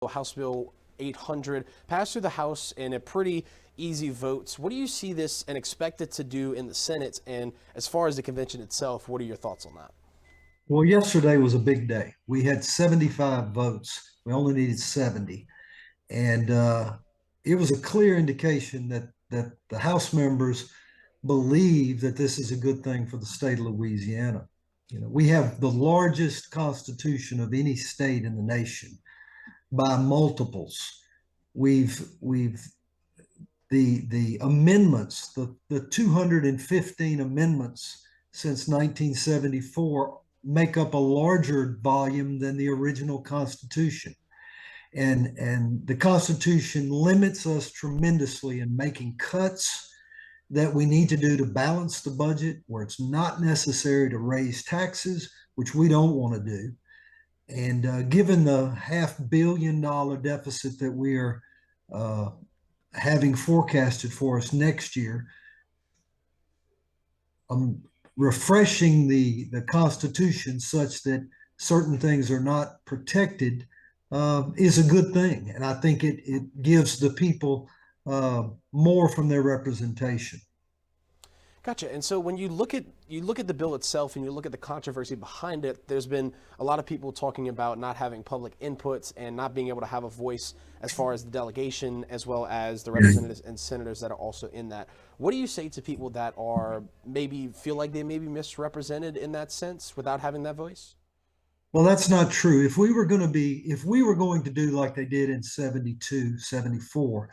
House Bill 800, passed through the House in a pretty easy vote. What do you see this and expect it to do in the Senate? And as far as the convention itself, what are your thoughts on that? Well, yesterday was a big day. We had 75 votes. We only needed 70. And it was a clear indication that the House members believe that this is a good thing for the state of Louisiana. You know, we have the largest constitution of any state in the nation by multiples. We've the amendments, the 215 amendments since 1974 make up a larger volume than the original Constitution. And the Constitution limits us tremendously in making cuts that we need to do to balance the budget, where it's not necessary to raise taxes, which we don't want to do. And given the $500 million deficit that we are uh, having forecasted for us next year, refreshing the Constitution such that certain things are not protected is a good thing. And I think it gives the people more from their representation. Gotcha. And so when you look at the bill itself and you look at the controversy behind it, there's been a lot of people talking about not having public inputs and not being able to have a voice as far as the delegation, as well as the representatives and senators that are also in that. What do you say to people that are maybe feel like they may be misrepresented in that sense without having that voice? Well, that's not true. If we were going to do like they did in 72, 74,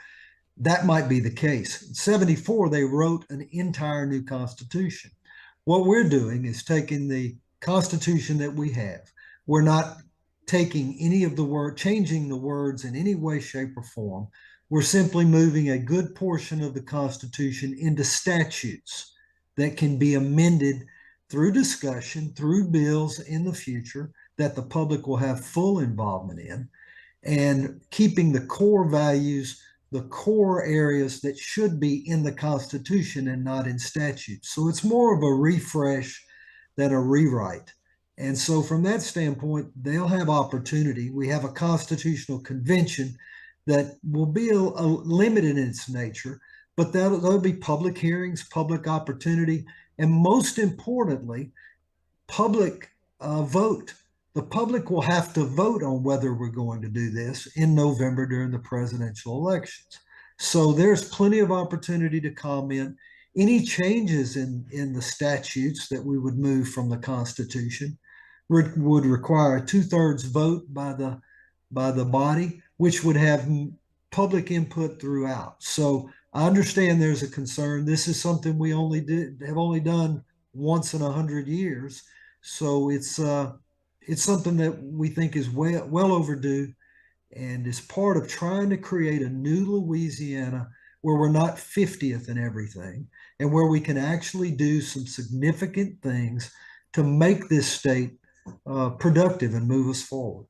that might be the case. In 74, they wrote an entire new constitution. What we're doing is taking the constitution that we have. We're not taking any of the word, changing the words in any way, shape, or form. We're simply moving a good portion of the constitution into statutes that can be amended through discussion, through bills in the future that the public will have full involvement in, and keeping the core values, the core areas that should be in the Constitution and not in statutes. So it's more of a refresh than a rewrite. And so, from that standpoint, they'll have opportunity. We have a constitutional convention that will be limited in its nature, but there'll be public hearings, public opportunity, and most importantly, public vote. The public will have to vote on whether we're going to do this in November during the presidential elections. So there's plenty of opportunity to comment. Any changes in the statutes that we would move from the Constitution would require a two-thirds vote by the body, which would have public input throughout. So I understand there's a concern. This is something we have only done once in 100 years. So it's something that we think is well overdue, and is part of trying to create a new Louisiana where we're not 50th in everything, and where we can actually do some significant things to make this state productive and move us forward.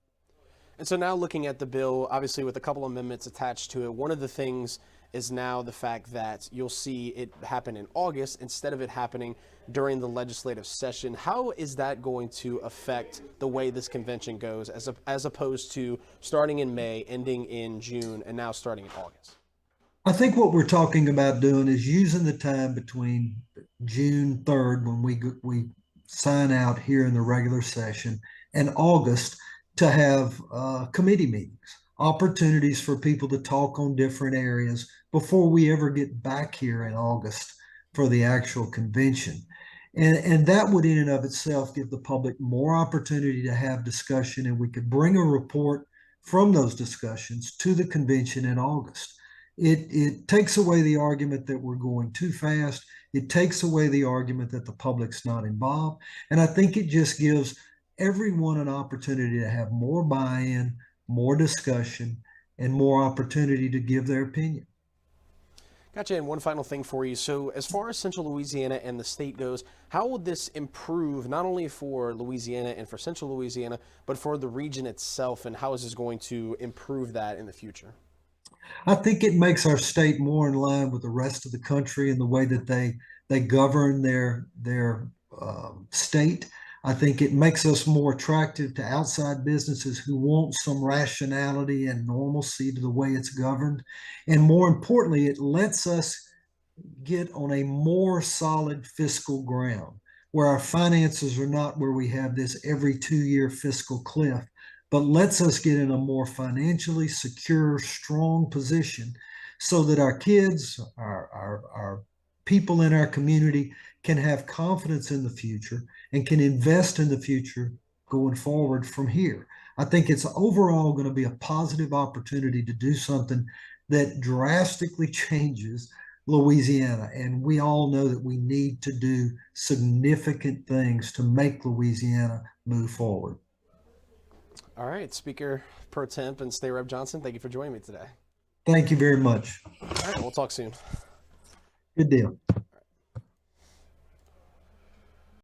And so now looking at the bill, obviously with a couple amendments attached to it, one of the things is now the fact that you'll see it happen in August instead of it happening during the legislative session. How is that going to affect the way this convention goes as opposed to starting in May, ending in June, and now starting in August? I think what we're talking about doing is using the time between June 3rd, when we sign out here in the regular session, and August to have committee meetings, opportunities for people to talk on different areas before we ever get back here in August for the actual convention. And that would in and of itself give the public more opportunity to have discussion, and we could bring a report from those discussions to the convention in August. It takes away the argument that we're going too fast. It takes away the argument that the public's not involved. And I think it just gives everyone an opportunity to have more buy-in, more discussion, and more opportunity to give their opinion. Gotcha. And one final thing for you. So as far as Central Louisiana and the state goes, how will this improve not only for Louisiana and for Central Louisiana, but for the region itself? And how is this going to improve that in the future? I think it makes our state more in line with the rest of the country in the way that they govern their state. I think it makes us more attractive to outside businesses who want some rationality and normalcy to the way it's governed. And more importantly, it lets us get on a more solid fiscal ground where our finances are not where we have this every 2 year fiscal cliff, but lets us get in a more financially secure, strong position so that our kids, our people in our community can have confidence in the future and can invest in the future going forward from here. I think it's overall going to be a positive opportunity to do something that drastically changes Louisiana. And we all know that we need to do significant things to make Louisiana move forward. All right, Speaker Pro Temp and State Rep Johnson, thank you for joining me today. Thank you very much. All right, we'll talk soon. Good deal.